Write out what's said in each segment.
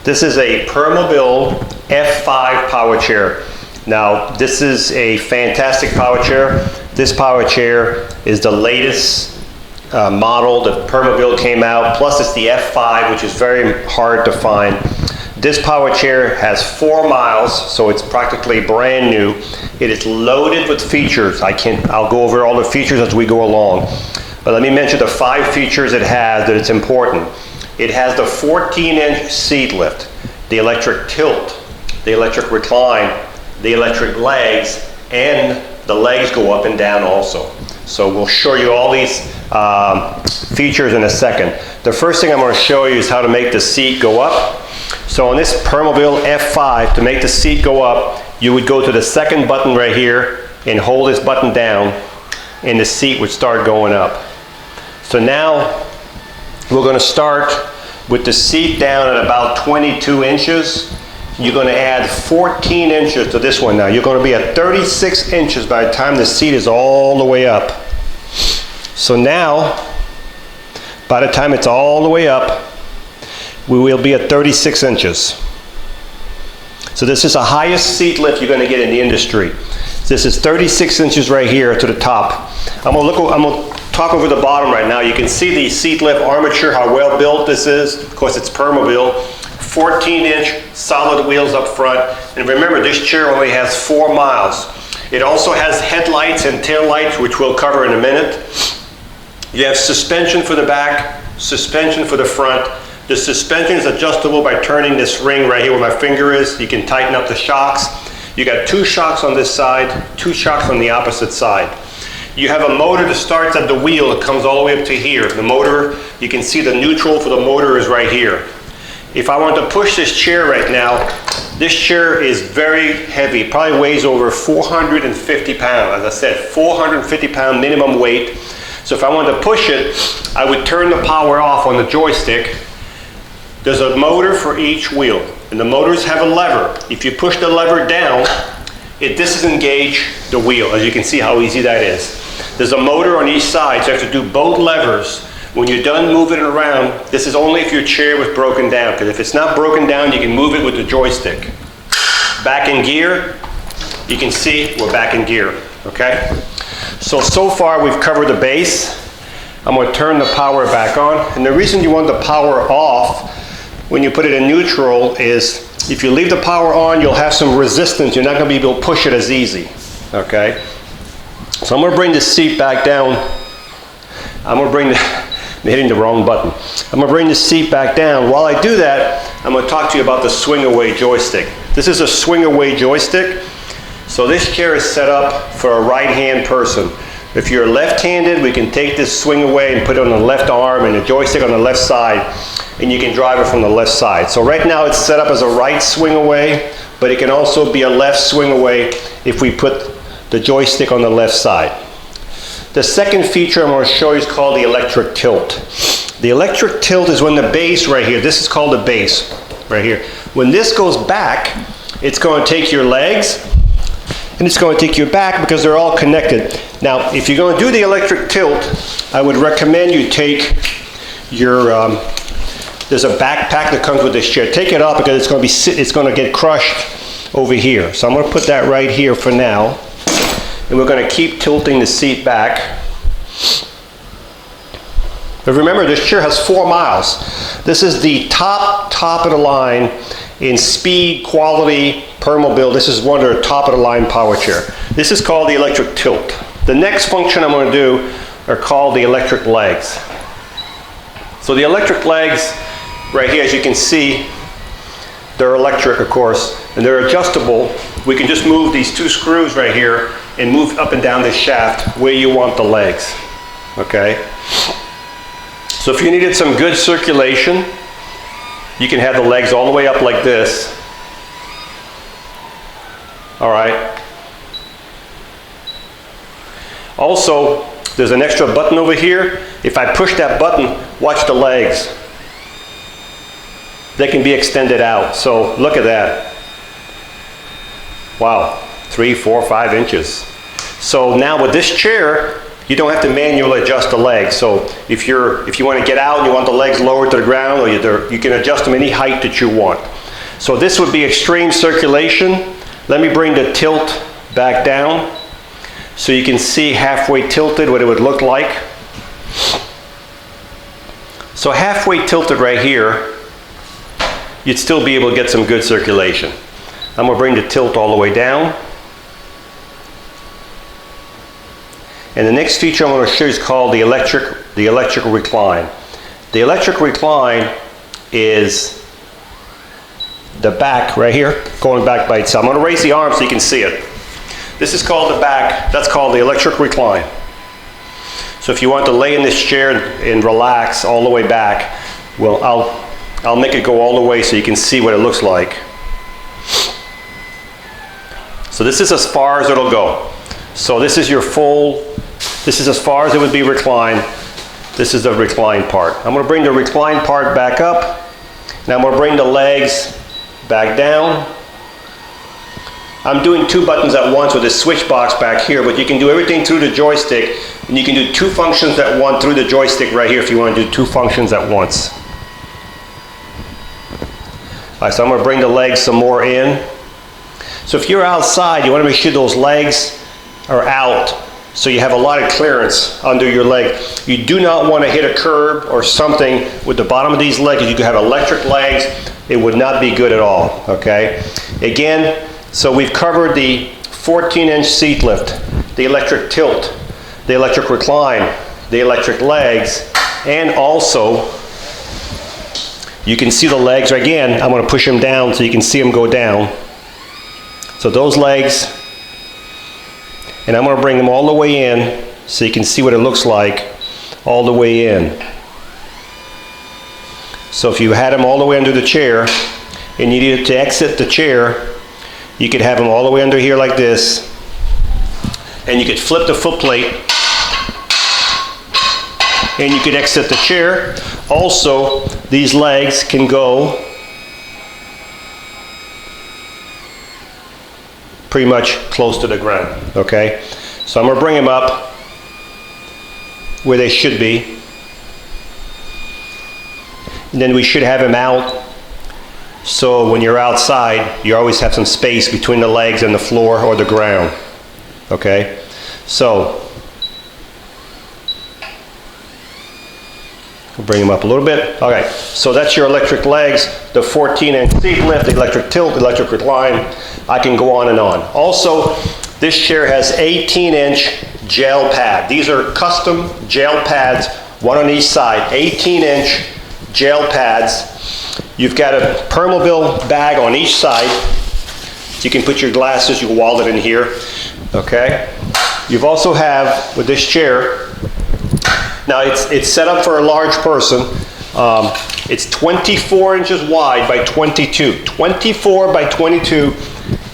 This is a Permobil F5 power chair. Now, this is a fantastic power chair. This power chair is the latest model that Permobil came out, plus it's the F5, which is very hard to find. This power chair has 4 miles, so it's practically brand new. It is loaded with features. I'll go over all the features as we go along. But let me mention the 5 features it has that it's important. It has the 14-inch seat lift, the electric tilt, the electric recline, the electric legs, and the legs go up and down also. So we'll show you all these features in a second. The first thing I'm going to show you is how to make the seat go up. So on this Permobil F5, to make the seat go up, you would go to the second button right here and hold this button down, and the seat would start going up. So now we're going to start with the seat down at about 22 inches. You're going to add 14 inches to this one now. You're going to be at 36 inches by the time the seat is all the way up. So now, by the time it's all the way up, we will be at 36 inches. So this is the highest seat lift you're going to get in the industry. This is 36 inches right here to the top. I'm going to talk over the bottom right now. You can see the seat lift armature, how well built this is. Of course, it's Permobil. 14-inch solid wheels up front. And remember, this chair only has 4 miles. It also has headlights and tail lights, which we'll cover in a minute. You have suspension for the back, suspension for the front. The suspension is adjustable by turning this ring right here where my finger is. You can tighten up the shocks. You got 2 shocks on this side, 2 shocks on the opposite side. You have a motor that starts at the wheel. It comes all the way up to here. The motor, you can see the neutral for the motor is right here. If I want to push this chair right now, this chair is very heavy. It probably weighs over 450 pounds. As I said, 450 pound minimum weight. So if I wanted to push it, I would turn the power off on the joystick. There's a motor for each wheel, and the motors have a lever. If you push the lever down, it disengage the wheel. As you can see how easy that is. There's a motor on each side, so you have to do both levers. When you're done moving it around, this is only if your chair was broken down, because if it's not broken down, you can move it with the joystick. Back in gear, you can see we're back in gear, okay? So far we've covered the base. I'm going to turn the power back on, and the reason you want the power off when you put it in neutral is if you leave the power on, you'll have some resistance. You're not going to be able to push it as easy, okay? So I'm going to bring the seat back down. I'm hitting the wrong button. I'm going to bring the seat back down. While I do that, I'm going to talk to you about the swing away joystick. This is a swing away joystick. So this chair is set up for a right-hand person. If you're left-handed, we can take this swing away and put it on the left arm and the joystick on the left side, and you can drive it from the left side. So right now it's set up as a right swing away, but it can also be a left swing away if we put the joystick on the left side. The second feature I'm going to show you is called the electric tilt. The electric tilt is when the base right here, this is called the base right here. When this goes back, it's going to take your legs and it's going to take your back because they're all connected. Now, if you're going to do the electric tilt, I would recommend you take your, there's a backpack that comes with this chair. Take it off because it's going to get crushed over here. So I'm going to put that right here for now. And we're going to keep tilting the seat back. But remember, this chair has 4 miles. This is the top of the line in speed, quality, Permobil. This is one of the top of the line power chair. This is called the electric tilt. The next function I'm going to do are called the electric legs. So the electric legs right here, as you can see, they're electric, of course, and they're adjustable. We can just move these 2 screws right here and move up and down this shaft where you want the legs, okay? So if you needed some good circulation, you can have the legs all the way up like this. All right. Also, there's an extra button over here. If I push that button, watch the legs. They can be extended out. So look at that. Wow, 3, 4, 5 inches. So now with this chair, you don't have to manually adjust the legs. So if you want to get out and you want the legs lowered to the ground, or you can adjust them any height that you want. So this would be extreme circulation. Let me bring the tilt back down so you can see halfway tilted what it would look like. So halfway tilted right here, you'd still be able to get some good circulation. I'm going to bring the tilt all the way down. And the next feature I'm going to show you is called the electric recline. The electric recline is the back right here, going back by itself. I'm going to raise the arm so you can see it. This is called the back. That's called the electric recline. So if you want to lay in this chair and relax all the way back, well, I'll make it go all the way so you can see what it looks like. So this is as far as it'll go. So this is your this is as far as it would be reclined. This is the reclined part. I'm going to bring the reclined part back up. Now I'm going to bring the legs back down. I'm doing 2 buttons at once with this switch box back here, but you can do everything through the joystick, and you can do 2 functions at once through the joystick right here if you want to do 2 functions at once. All right, so I'm going to bring the legs some more in. So if you're outside, you want to make sure those legs are out so you have a lot of clearance under your leg. You do not want to hit a curb or something with the bottom of these legs. You could have electric legs. It would not be good at all, okay? Again, so we've covered the 14-inch seat lift, the electric tilt, the electric recline, the electric legs, and also you can see the legs. Again, I'm going to push them down so you can see them go down. So those legs, and I'm going to bring them all the way in so you can see what it looks like all the way in. So if you had them all the way under the chair and you needed to exit the chair, you could have them all the way under here like this, and you could flip the foot plate and you could exit the chair. Also, these legs can go pretty much close to the ground, okay? So I'm going to bring them up where they should be. And then we should have them out so when you're outside, you always have some space between the legs and the floor or the ground, okay? So, we'll bring them up a little bit. Okay, so that's your electric legs, the 14-inch seat lift, the electric tilt, the electric recline. I can go on and on. Also, this chair has 18-inch gel pad. These are custom gel pads, one on each side, 18-inch gel pads. You've got a Permobil bag on each side. You can put your glasses, your wallet in here, okay? You've also have, with this chair, now it's set up for a large person. It's 24 inches wide by 22. 24 by 22.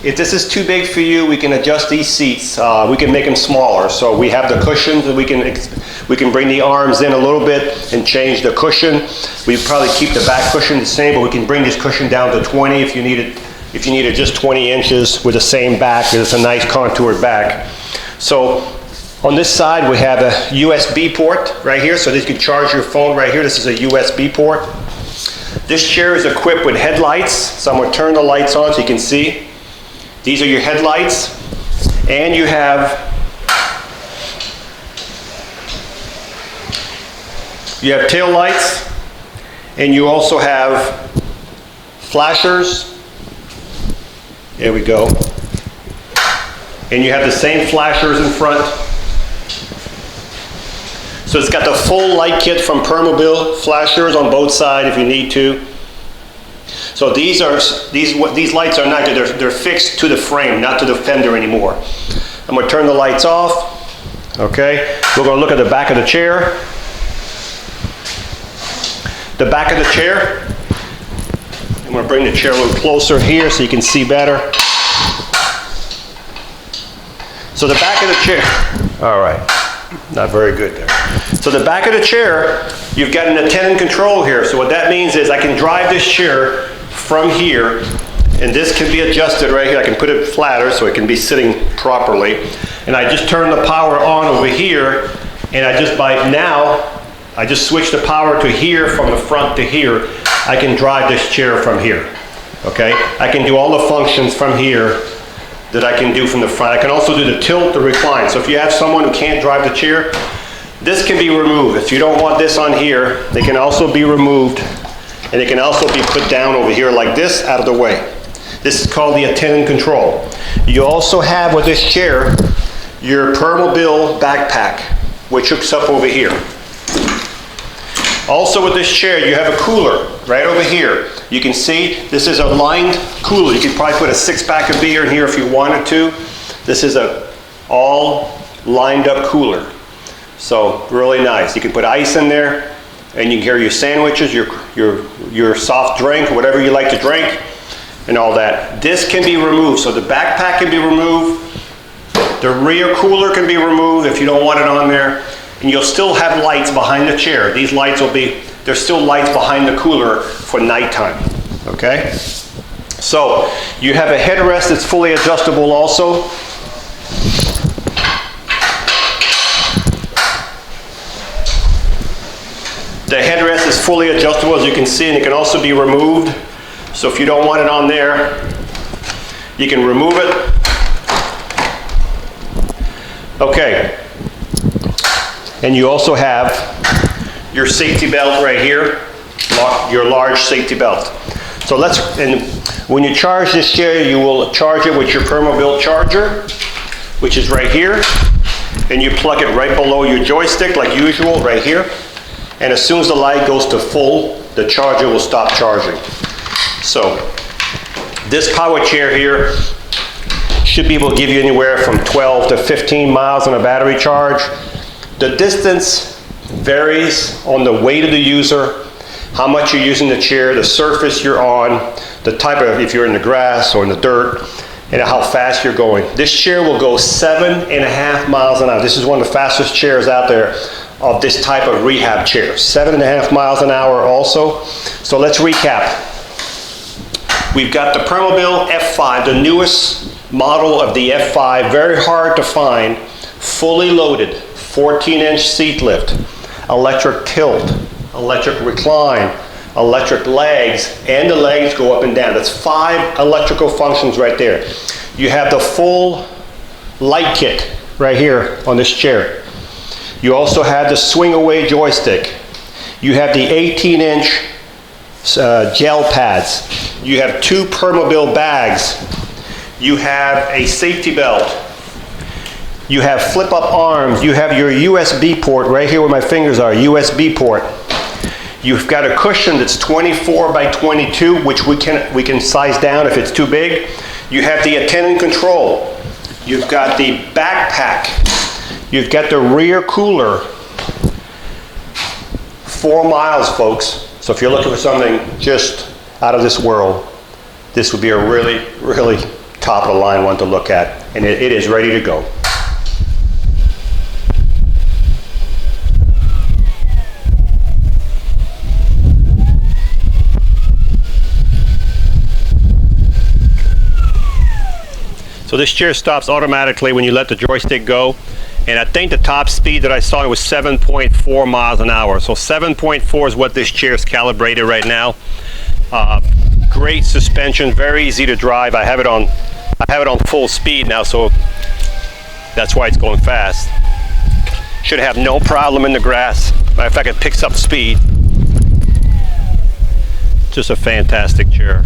If this is too big for you, we can adjust these seats. We can make them smaller. So we have the cushions, and we can bring the arms in a little bit and change the cushion. We probably keep the back cushion the same, but we can bring this cushion down to 20 if you need it. If you needed just 20 inches with the same back, it's a nice contoured back. So on this side, we have a USB port right here, so that you can charge your phone right here. This is a USB port. This chair is equipped with headlights, so I'm going to turn the lights on so you can see. These are your headlights, and you have tail lights, and you also have flashers. There we go. And you have the same flashers in front. So it's got the full light kit from Permobil, flashers on both sides if you need to. So these lights are not good. They're fixed to the frame, not to the fender anymore. I'm going to turn the lights off. Okay, we're going to look at the back of the chair. The back of the chair. I'm going to bring the chair a little closer here so you can see better. So the back of the chair. All right, not very good there. So the back of the chair, you've got an attendant control here. So what that means is I can drive this chair from here, and this can be adjusted right here. I can put it flatter so it can be sitting properly. And I just turn the power on over here, And I just switch the power to here from the front to here. I can drive this chair from here, okay? I can do all the functions from here that I can do from the front. I can also do the tilt, the recline. So if you have someone who can't drive the chair, this can be removed. If you don't want this on here, they can also be removed, and it can also be put down over here like this, out of the way. This is called the attendant control. You also have with this chair your Permobil backpack, which hooks up over here. Also with this chair, you have a cooler right over here. You can see this is a lined cooler. You could probably put a 6-pack of beer in here if you wanted to. This is a all lined up cooler. So really nice. You can put ice in there, and you can carry your sandwiches, your soft drink, whatever you like to drink, and all that. This can be removed. So the backpack can be removed. The rear cooler can be removed if you don't want it on there. And you'll still have lights behind the chair. These lights will be, there's still lights behind the cooler for nighttime, okay? So you have a headrest that's fully adjustable also. The headrest is fully adjustable, as you can see, and it can also be removed. So if you don't want it on there, you can remove it. Okay. And you also have your safety belt right here, your large safety belt. So and when you charge this chair, you will charge it with your Permobil charger, which is right here. And you plug it right below your joystick like usual, right here. And as soon as the light goes to full, the charger will stop charging. So this power chair here should be able to give you anywhere from 12 to 15 miles on a battery charge. The distance varies on the weight of the user, how much you're using the chair, the surface you're on, the type of, if you're in the grass or in the dirt, and how fast you're going. This chair will go 7.5 miles an hour. This is one of the fastest chairs out there of this type of rehab chair. 7.5 miles an hour also. So let's recap. We've got the Permobil F5, the newest model of the F5, very hard to find, fully loaded. 14-inch seat lift, electric tilt, electric recline, electric legs, and the legs go up and down. That's 5 electrical functions right there. You have the full light kit right here on this chair. You also have the swing away joystick. You have the 18-inch gel pads. You have 2 Permobil bags. You have a safety belt. You have flip-up arms. You have your USB port right here where my fingers are, USB port. You've got a cushion that's 24 by 22, which we can size down if it's too big. You have the attendant control. You've got the backpack. You've got the rear cooler. 4 miles, folks. So if you're looking for something just out of this world, this would be a really, really top of the line one to look at. And it is ready to go. So this chair stops automatically when you let the joystick go. And I think the top speed that I saw was 7.4 miles an hour. So 7.4 is what this chair is calibrated right now. Great suspension, very easy to drive. I have it on full speed now, so that's why it's going fast. Should have no problem in the grass. Matter of fact, it picks up speed. Just a fantastic chair.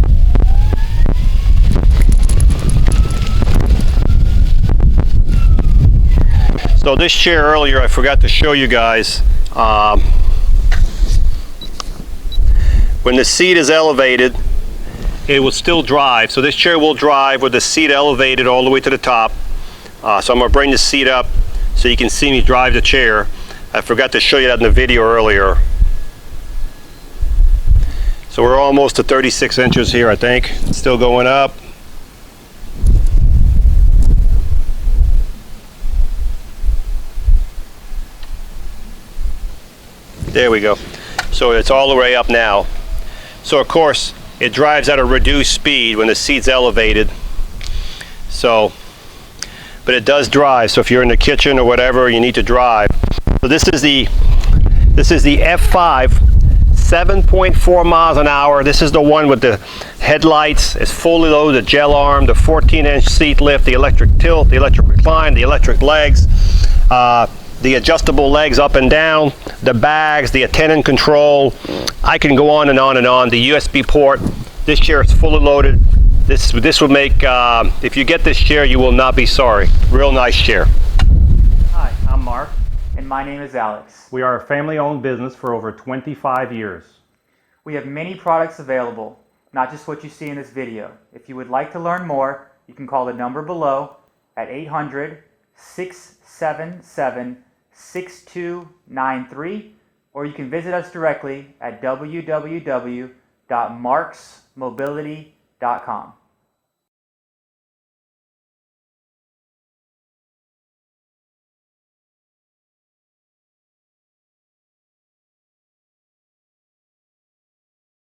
So this chair earlier, I forgot to show you guys, when the seat is elevated, it will still drive. So this chair will drive with the seat elevated all the way to the top. So I'm gonna bring the seat up so you can see me drive the chair. I forgot to show you that in the video earlier. So we're almost to 36 inches here, I think. Still going up. There we go. So it's all the way up now. So of course, it drives at a reduced speed when the seat's elevated. So, but it does drive. So if you're in the kitchen or whatever, you need to drive. So this is the F5, 7.4 miles an hour. This is the one with the headlights. It's fully loaded, the gel arm, the 14-inch seat lift, the electric tilt, the electric recline, the electric legs, the adjustable legs up and down, the bags, the attendant control. I can go on and on and on. The USB port. This chair is fully loaded. This will make, if you get this chair, you will not be sorry. Real nice chair. Hi, I'm Mark, and my name is Alex. We are a family-owned business for over 25 years. We have many products available, not just what you see in this video. If you would like to learn more, you can call the number below at 800-677-6293, or you can visit us directly at www.marksmobility.com.